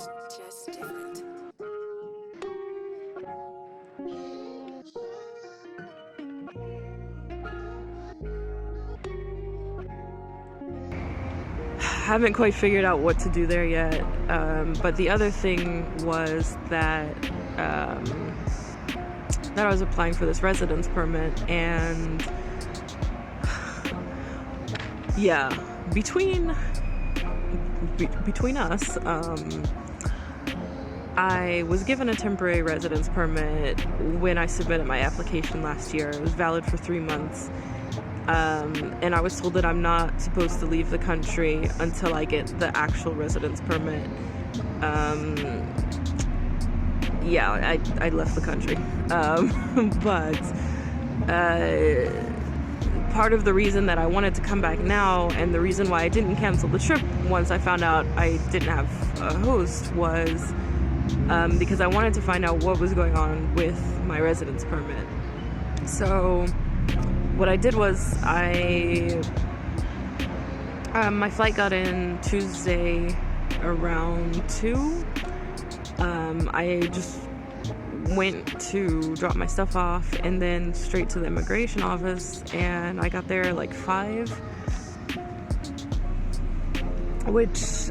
Just different. Haven't quite figured out what to do there yet, but the other thing was that I was applying for this residence permit, and yeah, between us, I was given a temporary residence permit when I submitted my application last year. It was valid for 3 months. And I was told that I'm not supposed to leave the country until I get the actual residence permit. Yeah, I left the country. But part of the reason that I wanted to come back now, and the reason why I didn't cancel the trip once I found out I didn't have a host, was because I wanted to find out what was going on with my residence permit. So what I did was my flight got in Tuesday around 2. I just went to drop my stuff off and then straight to the immigration office, and I got there like 5, which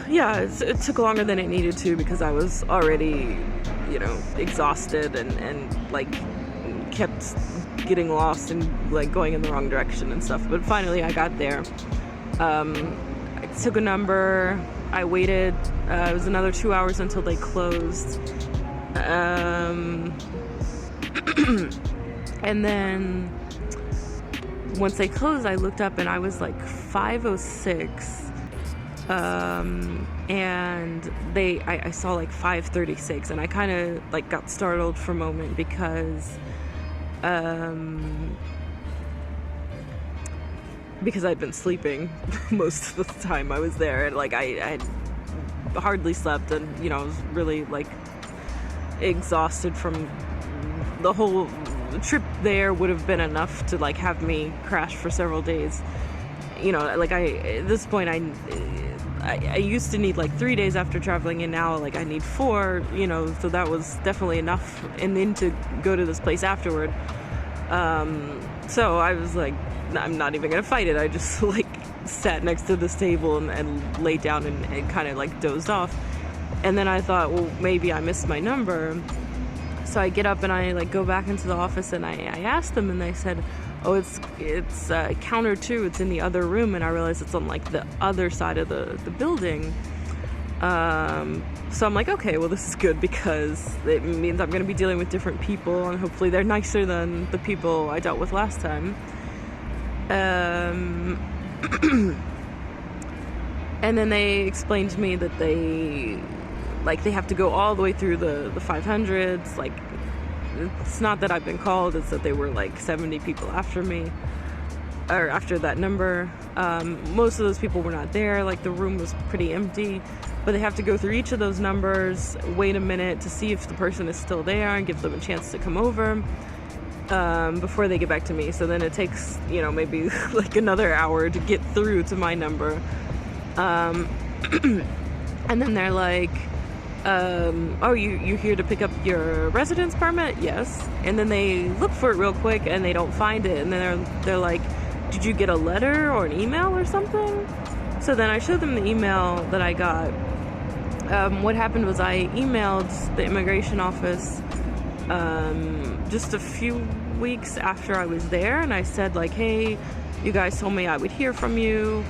yeah, it took longer than it needed to because I was already, exhausted and like kept getting lost and like going in the wrong direction and stuff. But finally I got there. I took a number. I waited. It was another 2 hours until they closed. And then once they closed, I looked up and I was like 5:06. And I saw like 5:36, and I kind of like got startled for a moment because I'd been sleeping most of the time I was there, and like I hardly slept, and I was really like exhausted from the whole trip. There would have been enough to like have me crash for several days. Like at this point I used to need like 3 days after traveling, and now like I need 4, so that was definitely enough, and then to go to this place afterward. So I was like, I'm not even gonna fight it. I just like sat next to this table and laid down and kind of like dozed off. And then I thought, well, maybe I missed my number. So I get up and I like go back into the office, and I asked them, and they said, oh, it's counter 2, it's in the other room. And I realized it's on like the other side of the building. So I'm like, okay, well, this is good because it means I'm going to be dealing with different people, and hopefully they're nicer than the people I dealt with last time. And then they explained to me that they have to go all the way through the 500s. Like, it's not that I've been called, it's that they were like 70 people after me, or after that number. Most of those people were not there. Like, the room was pretty empty, but they have to go through each of those numbers, wait a minute to see if the person is still there, and give them a chance to come over before they get back to me. So then it takes maybe like another hour to get through to my number. And then they're like, oh, you here to pick up your residence permit? Yes. And then they look for it real quick and they don't find it, and then they're like, did you get a letter or an email or something? So then I showed them the email that I got. What happened was I emailed the immigration office just a few weeks after I was there, and I said like, hey, you guys told me I would hear from you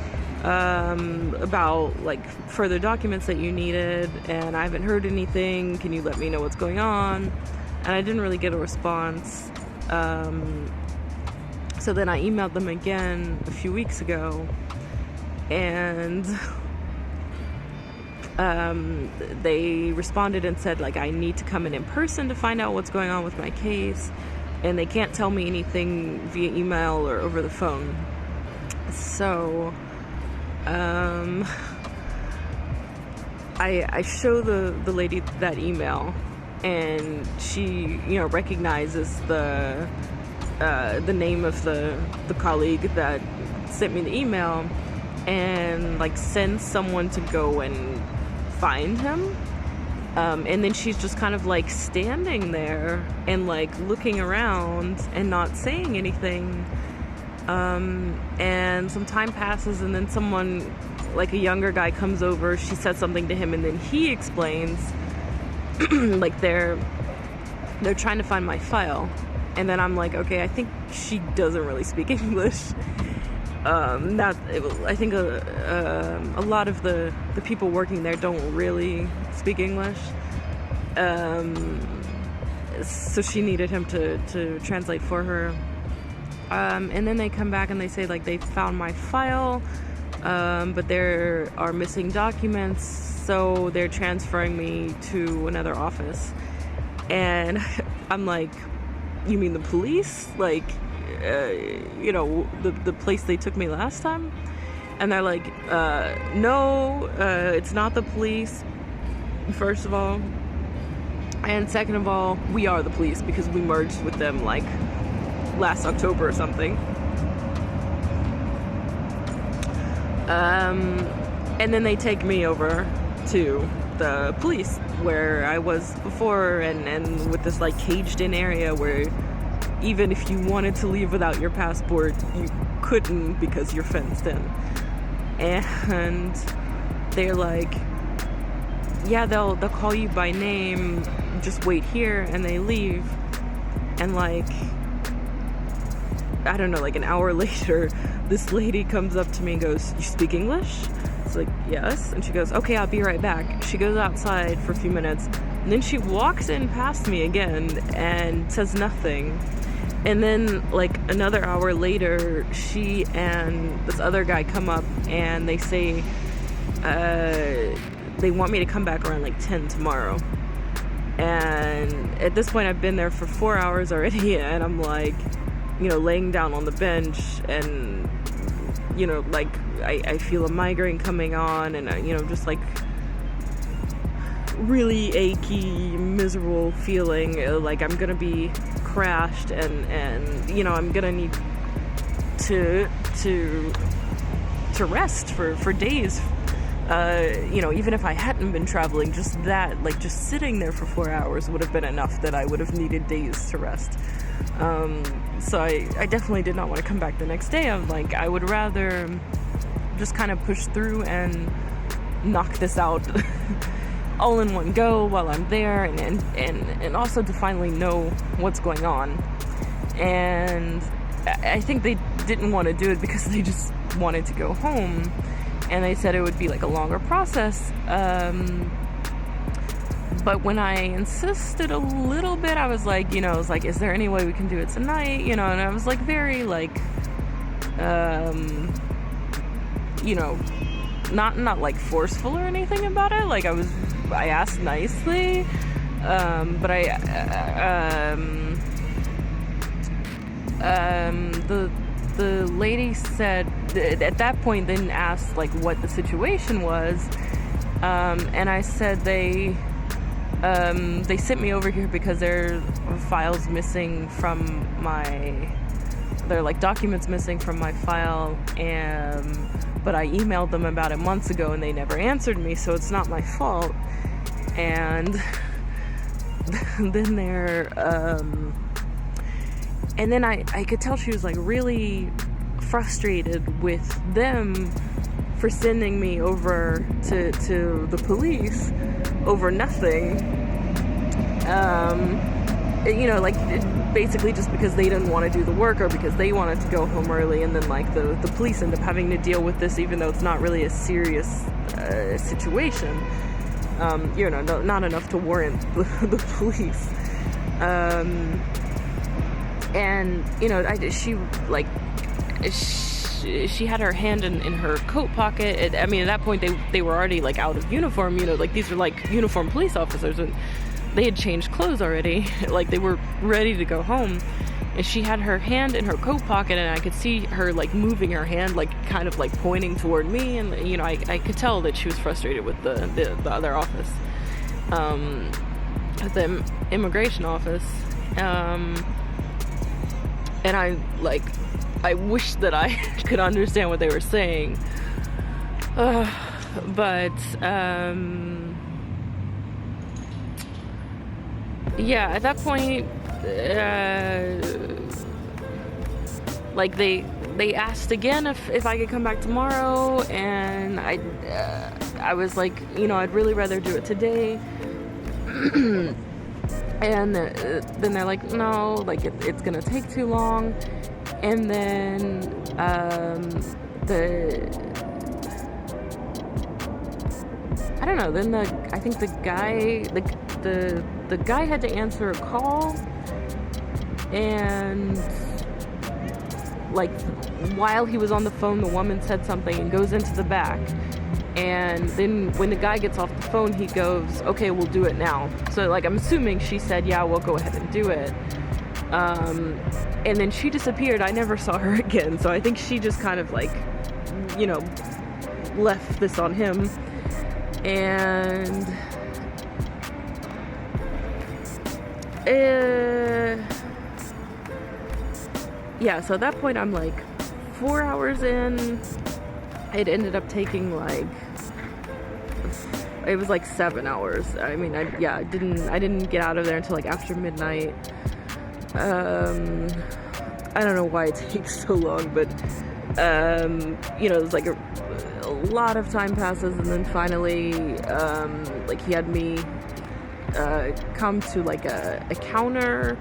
about like further documents that you needed, and I haven't heard anything. Can you let me know what's going on? And I didn't really get a response. So then I emailed them again a few weeks ago, and they responded and said like I need to come in person to find out what's going on with my case, and they can't tell me anything via email or over the phone. So I show the lady that email, and she recognizes the name of the colleague that sent me the email, and like sends someone to go and find him. And then she's just kind of like standing there and like looking around and not saying anything. And some time passes, and then someone, like a younger guy, comes over. She said something to him, and then he explains like they're trying to find my file. And then I'm like, okay, I think she doesn't really speak English. I think a lot of the people working there don't really speak English. So she needed him to translate for her. And then they come back and they say like they found my file, but there are missing documents, so they're transferring me to another office. And I'm like, you mean the police? Like, the place they took me last time? And they're like, no, it's not the police, first of all. And second of all, we are the police because we merged with them like last October or something. And then they take me over to the police where I was before, and with this like caged in area where even if you wanted to leave without your passport, you couldn't because you're fenced in. And they're like, yeah, they'll call you by name, just wait here, and they leave. And like, I don't know, like an hour later, this lady comes up to me and goes, you speak English? It's like, yes. And she goes, okay, I'll be right back. She goes outside for a few minutes, and then she walks in past me again and says nothing. And then like another hour later, she and this other guy come up and they say they want me to come back around like 10 tomorrow. And at this point I've been there for 4 hours already, and I'm like, laying down on the bench, and like I feel a migraine coming on, and just like really achy, miserable feeling, like I'm gonna be crashed, and I'm gonna need to rest for days. Even if I hadn't been traveling, just that, like just sitting there for 4 hours would have been enough that I would have needed days to rest. So I definitely did not want to come back the next day. I'm like, I would rather just kind of push through and knock this out all in one go while I'm there, and also to finally know what's going on. And I think they didn't want to do it because they just wanted to go home, and they said it would be like a longer process. But when I insisted a little bit, I was like, is there any way we can do it tonight? And I was like very like, not like forceful or anything about it. Like I asked nicely, but the lady said at that point, then asked like what the situation was, and I said they sent me over here because there are files missing from there are like documents missing from my file, but I emailed them about it months ago and they never answered me, so it's not my fault. And then and then I could tell she was like really frustrated with them for sending me over to the police over nothing. Like basically just because they didn't want to do the work or because they wanted to go home early, and then like the police end up having to deal with this even though it's not really a serious situation. Not enough to warrant the police. She had her hand in her coat pocket. At that point they were already like out of uniform. Like these are like uniformed police officers, and they had changed clothes already. Like they were ready to go home, and she had her hand in her coat pocket, and I could see her like moving her hand, like kind of like pointing toward me, and I could tell that she was frustrated with the other office, at the immigration office. And I wish that I could understand what they were saying, But yeah, at that point, like they asked again if I could come back tomorrow, and I was like, you know, I'd really rather do it today. And then they're like, no, like it's gonna take too long. And then I don't know. Then I think the guy had to answer a call, and like while he was on the phone, the woman said something and goes into the back. And then when the guy gets off the phone, he goes, okay, we'll do it now. So like I'm assuming she said, yeah, we'll go ahead and do it. And then she disappeared. I never saw her again. So I think she just kind of like, you know, left this on him. And yeah, so at that point I'm like 4 hours in. It ended up taking like, it was like 7 hours. I mean, I didn't get out of there until like after midnight. I don't know why it takes so long, but you know, it was like a lot of time passes, and then finally like he had me come to like a counter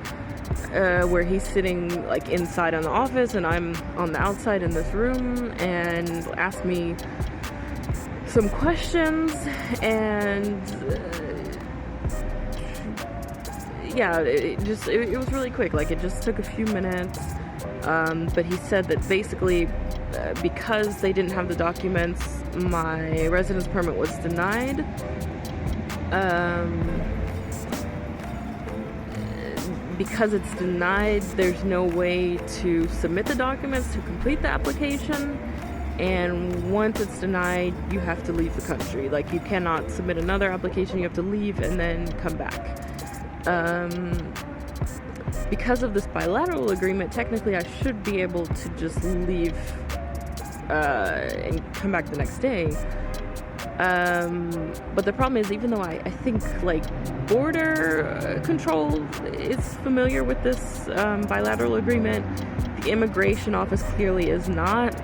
where he's sitting like inside on the office and I'm on the outside in this room, and asked me some questions. And yeah, it was really quick. Like it just took a few minutes. But he said that basically because they didn't have the documents, my residence permit was denied. Because it's denied, there's no way to submit the documents to complete the application. And once it's denied, you have to leave the country. Like you cannot submit another application, you have to leave and then come back. Because of this bilateral agreement, technically I should be able to just leave and come back the next day. But the problem is, even though I think like border control is familiar with this bilateral agreement, the immigration office clearly is not.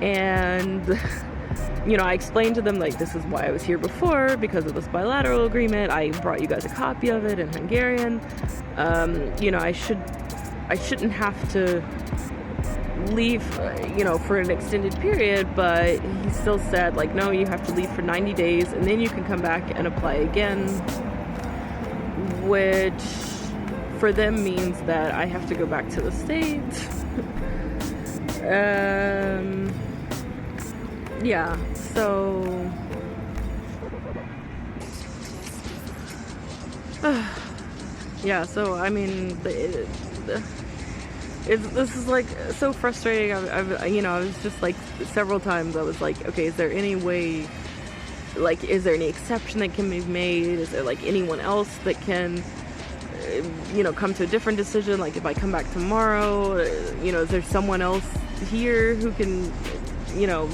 And you know, I explained to them like, this is why I was here before, because of this bilateral agreement. I brought you guys a copy of it in Hungarian. You know, I shouldn't have to leave, you know, for an extended period, but he still said like, no, you have to leave for 90 days and then you can come back and apply again, which for them means that I have to go back to the States. Yeah, so yeah, so I mean, this is like so frustrating. You know, I was just like several times I was like, okay, is there any way, like, is there any exception that can be made? Is there like anyone else that can, you know, come to a different decision? Like if I come back tomorrow, you know, is there someone else here who can, you know,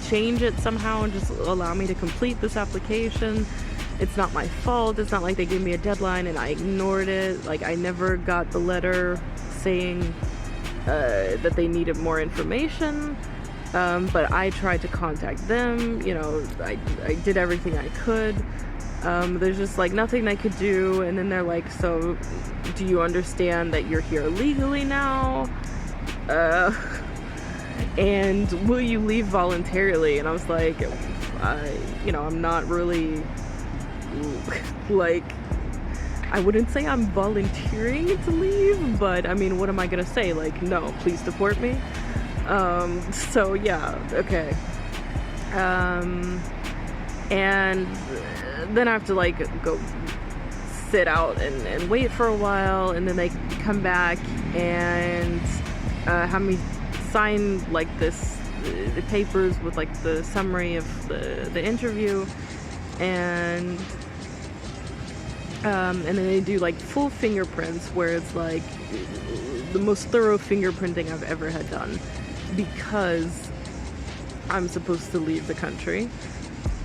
change it somehow and just allow me to complete this application? It's not my fault. It's not like they gave me a deadline and I ignored it. Like I never got the letter saying that they needed more information, but I tried to contact them. You know, I did everything I could. There's just like nothing I could do. And then they're like, so do you understand that you're here legally now? And will you leave voluntarily? And I was like, you know, I'm not really like, I wouldn't say I'm volunteering to leave, but I mean, what am I gonna say? Like, no, please deport me. So yeah, okay. And then I have to like go sit out and wait for a while, and then they come back and have me sign like the papers with like the summary of the interview, and then they do like full fingerprints, where it's like the most thorough fingerprinting I've ever had done, because I'm supposed to leave the country.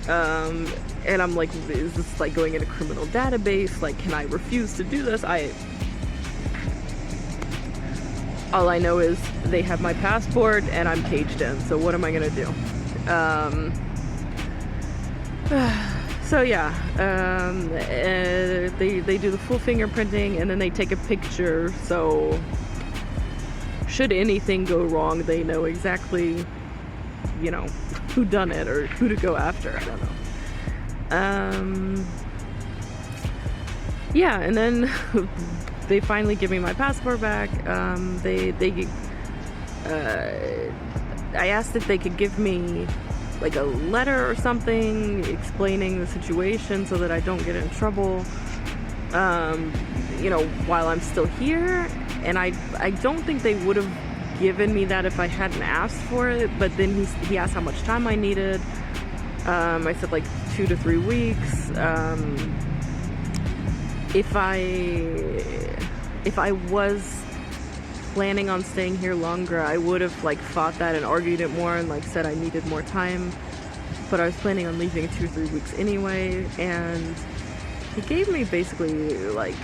And I'm like, is this like going in a criminal database? Like, can I refuse to do this? All I know is they have my passport and I'm caged in. So what am I gonna do? So yeah, they do the full fingerprinting and then they take a picture. So should anything go wrong, they know exactly, you know, who done it or who to go after. I don't know. Yeah, and then they finally give me my passport back. I asked if they could give me like a letter or something explaining the situation so that I don't get in trouble, you know, while I'm still here. And I don't think they would have given me that if I hadn't asked for it. But then he asked how much time I needed. I said like 2 to 3 weeks. If I was planning on staying here longer, I would have like fought that and argued it more and like said I needed more time. But I was planning on leaving in 2 or 3 weeks anyway, and he gave me basically like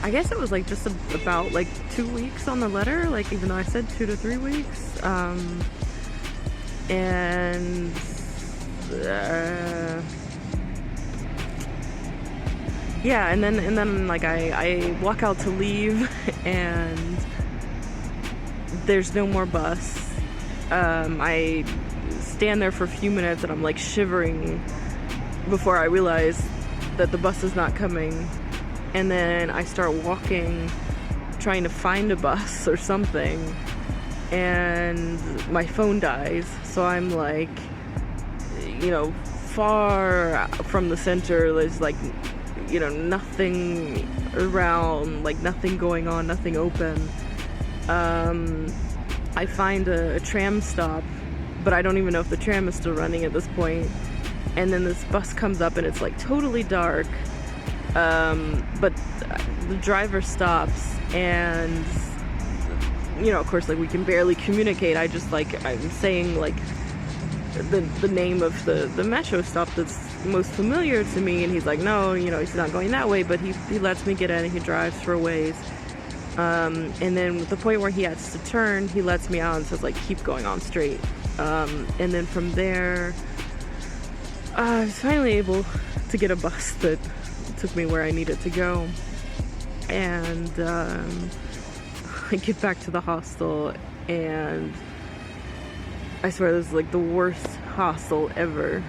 I guess it was like just about like 2 weeks on the letter, like even though I said 2 to 3 weeks. And yeah, and then like I walk out to leave and there's no more bus. I stand there for a few minutes and I'm like shivering before I realize that the bus is not coming. And then I start walking, trying to find a bus or something, and my phone dies. So I'm like, you know, far from the center. There's like, you know, nothing around, like nothing going on, nothing open. I find a tram stop, but I don't even know if the tram is still running at this point. And then this bus comes up and it's like totally dark. But the driver stops and, you know, of course, like we can barely communicate. I'm saying like the name of the metro stop that's most familiar to me, and he's like, no, you know, he's not going that way, but he lets me get in and he drives for a ways. And then at the point where he has to turn, he lets me out and says like, keep going on straight. And then from there, I was finally able to get a bus that took me where I needed to go. And I get back to the hostel, and I swear this is like the worst hostel ever.